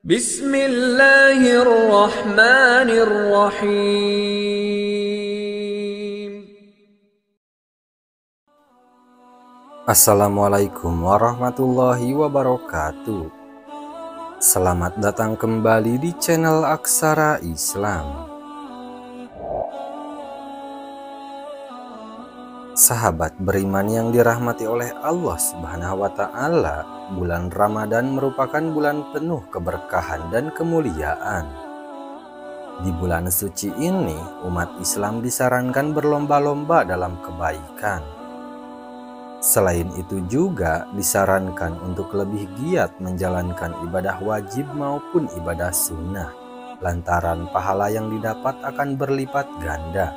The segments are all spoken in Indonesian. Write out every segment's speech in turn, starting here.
Bismillahirrahmanirrahim. Assalamualaikum warahmatullahi wabarakatuh. Selamat datang kembali di channel Aksara Islam. Sahabat beriman yang dirahmati oleh Allah Subhanahu wa Ta'ala, bulan Ramadan merupakan bulan penuh keberkahan dan kemuliaan. Di bulan suci ini, umat Islam disarankan berlomba-lomba dalam kebaikan. Selain itu juga disarankan untuk lebih giat menjalankan ibadah wajib maupun ibadah sunnah, lantaran pahala yang didapat akan berlipat ganda.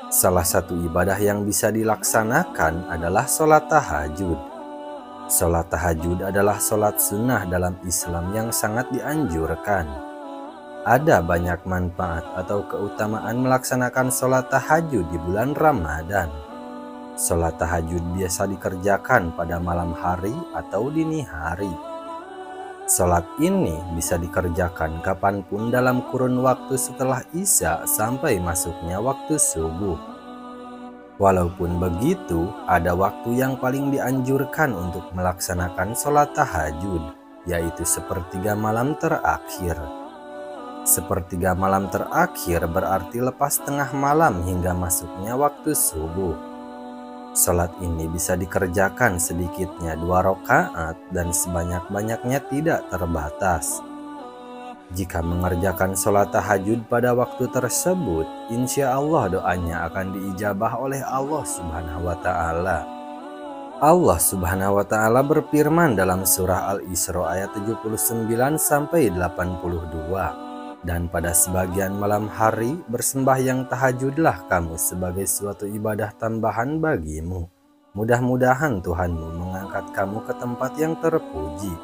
Salah satu ibadah yang bisa dilaksanakan adalah sholat tahajud. Sholat tahajud adalah sholat sunnah dalam Islam yang sangat dianjurkan. Ada banyak manfaat atau keutamaan melaksanakan sholat tahajud di bulan Ramadan. Sholat tahajud biasa dikerjakan pada malam hari atau dini hari. Sholat ini bisa dikerjakan kapanpun dalam kurun waktu setelah Isya sampai masuknya waktu subuh. Walaupun begitu, ada waktu yang paling dianjurkan untuk melaksanakan sholat tahajud, yaitu sepertiga malam terakhir. Sepertiga malam terakhir berarti lepas tengah malam hingga masuknya waktu subuh. Salat ini bisa dikerjakan sedikitnya 2 rakaat dan sebanyak-banyaknya tidak terbatas. Jika mengerjakan sholat tahajud pada waktu tersebut, insya Allah doanya akan diijabah oleh Allah Subhanahu wa Ta'ala. Allah Subhanahu wa Ta'ala berfirman dalam surah Al-Isra ayat 79-82. Dan pada sebagian malam hari bersembahyang tahajudlah kamu sebagai suatu ibadah tambahan bagimu. Mudah-mudahan Tuhanmu mengangkat kamu ke tempat yang terpuji.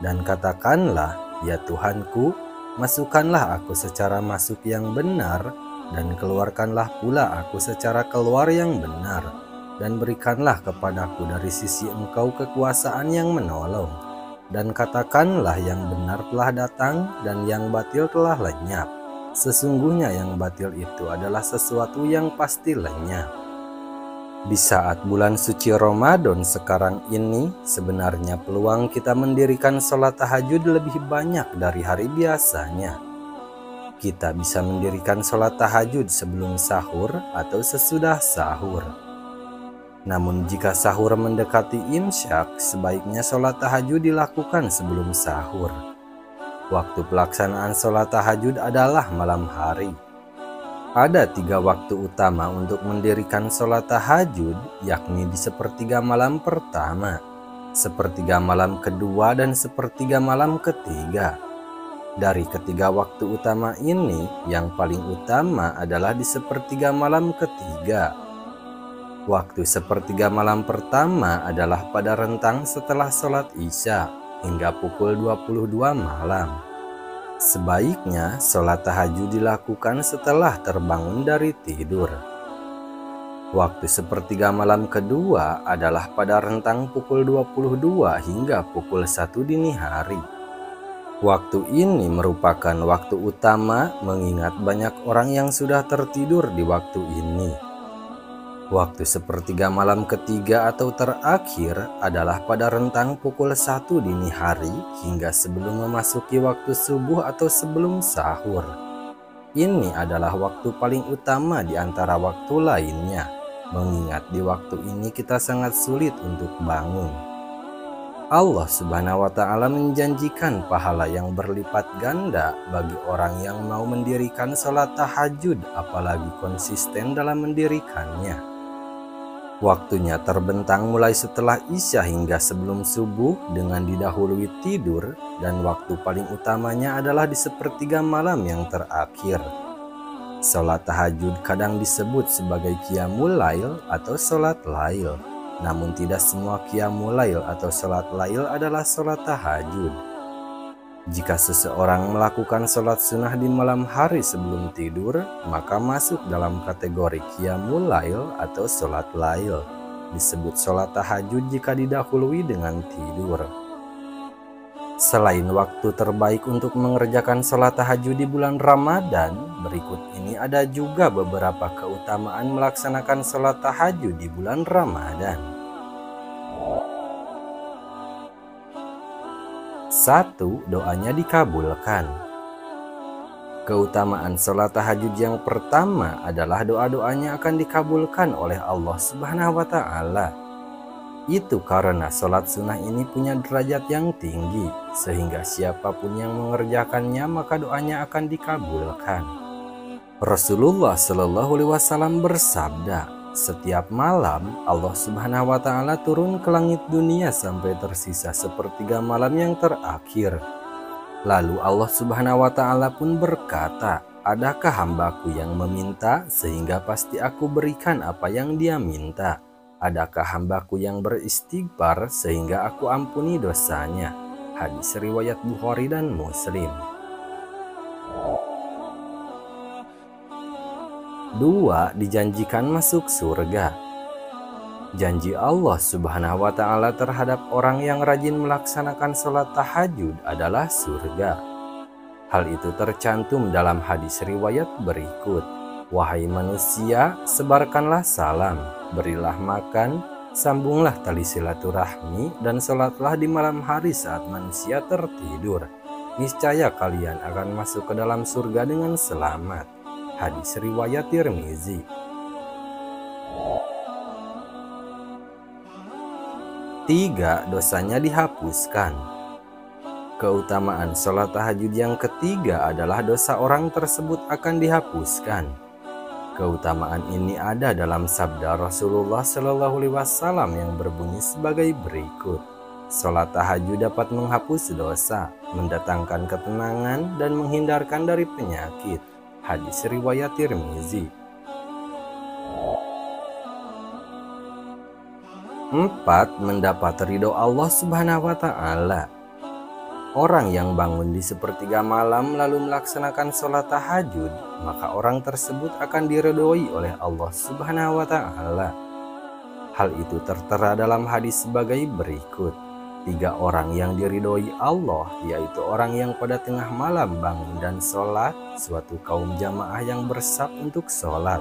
Dan katakanlah, ya Tuhanku, masukkanlah aku secara masuk yang benar, dan keluarkanlah pula aku secara keluar yang benar. Dan berikanlah kepadaku dari sisi Engkau kekuasaan yang menolong. Dan katakanlah yang benar telah datang dan yang batil telah lenyap. Sesungguhnya yang batil itu adalah sesuatu yang pasti lenyap. Di saat bulan suci Ramadan sekarang ini, sebenarnya peluang kita mendirikan sholat tahajud lebih banyak dari hari biasanya. Kita bisa mendirikan sholat tahajud sebelum sahur atau sesudah sahur. Namun jika sahur mendekati imsyak, sebaiknya sholat tahajud dilakukan sebelum sahur. Waktu pelaksanaan sholat tahajud adalah malam hari. Ada 3 waktu utama untuk mendirikan sholat tahajud, yakni di sepertiga malam pertama, sepertiga malam kedua, dan sepertiga malam ketiga. Dari ketiga waktu utama ini, yang paling utama adalah di sepertiga malam ketiga. Waktu sepertiga malam pertama adalah pada rentang setelah sholat Isya hingga pukul 22 malam. Sebaiknya sholat tahajud dilakukan setelah terbangun dari tidur. Waktu sepertiga malam kedua adalah pada rentang pukul 22 hingga pukul 1 dini hari. Waktu ini merupakan waktu utama mengingat banyak orang yang sudah tertidur di waktu ini. Waktu sepertiga malam ketiga atau terakhir adalah pada rentang pukul 1 dini hari hingga sebelum memasuki waktu subuh atau sebelum sahur. Ini adalah waktu paling utama di antara waktu lainnya, mengingat di waktu ini kita sangat sulit untuk bangun. Allah Subhanahu wa Ta'ala menjanjikan pahala yang berlipat ganda bagi orang yang mau mendirikan sholat tahajud, apalagi konsisten dalam mendirikannya. Waktunya terbentang mulai setelah Isya hingga sebelum subuh dengan didahului tidur, dan waktu paling utamanya adalah di sepertiga malam yang terakhir. Sholat tahajud kadang disebut sebagai qiyamul lail atau sholat lail. Namun tidak semua qiyamul lail atau sholat lail adalah sholat tahajud. Jika seseorang melakukan sholat sunnah di malam hari sebelum tidur, maka masuk dalam kategori qiyamul lail atau sholat lail. Disebut sholat tahajud jika didahului dengan tidur. Selain waktu terbaik untuk mengerjakan sholat tahajud di bulan Ramadan, berikut ini ada juga beberapa keutamaan melaksanakan sholat tahajud di bulan Ramadan. 1. Doanya dikabulkan. Keutamaan sholat tahajud yang pertama adalah doa-doanya akan dikabulkan oleh Allah Subhanahu wa Ta'ala. Itu karena sholat sunnah ini punya derajat yang tinggi, sehingga siapapun yang mengerjakannya maka doanya akan dikabulkan. Rasulullah Shallallahu Alaihi Wasallam bersabda, setiap malam Allah Subhanahu wa Ta'ala turun ke langit dunia sampai tersisa sepertiga malam yang terakhir. Lalu Allah Subhanahu wa Ta'ala pun berkata, adakah hambaku yang meminta sehingga pasti aku berikan apa yang dia minta? Adakah hambaku yang beristighfar sehingga aku ampuni dosanya? Hadis riwayat Bukhari dan Muslim. 2. Dijanjikan masuk surga. Janji Allah Subhanahu wa Ta'ala terhadap orang yang rajin melaksanakan sholat tahajud adalah surga. Hal itu tercantum dalam hadis riwayat berikut. Wahai manusia, sebarkanlah salam, berilah makan, sambunglah tali silaturahmi, dan sholatlah di malam hari saat manusia tertidur. Niscaya kalian akan masuk ke dalam surga dengan selamat. Hadis riwayat Tirmizi. 3. Dosanya dihapuskan. Keutamaan sholat tahajud yang ketiga adalah dosa orang tersebut akan dihapuskan. Keutamaan ini ada dalam sabda Rasulullah Shallallahu Alaihi Wasallam yang berbunyi sebagai berikut. Sholat tahajud dapat menghapus dosa, mendatangkan ketenangan, dan menghindarkan dari penyakit. Hadis riwayat Tirmizi. 4. Mendapat ridho Allah Subhanahu wa Ta'ala. Orang yang bangun di sepertiga malam lalu melaksanakan sholat tahajud, maka orang tersebut akan diridhoi oleh Allah Subhanahu wa Ta'ala. Hal itu tertera dalam hadis sebagai berikut. 3 orang yang diridhoi Allah, yaitu orang yang pada tengah malam bangun dan sholat, suatu kaum jamaah yang bersaf untuk sholat,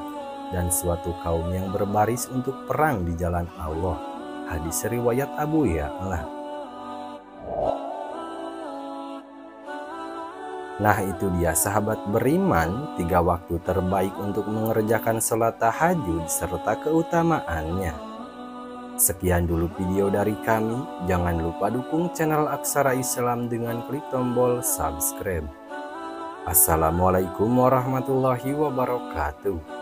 dan suatu kaum yang berbaris untuk perang di jalan Allah. Hadis riwayat Abu Ya'la. Nah, itu dia sahabat beriman, 3 waktu terbaik untuk mengerjakan sholat tahajud serta keutamaannya. Sekian dulu video dari kami. Jangan lupa dukung channel Aksara Islam dengan klik tombol subscribe. Assalamualaikum warahmatullahi wabarakatuh.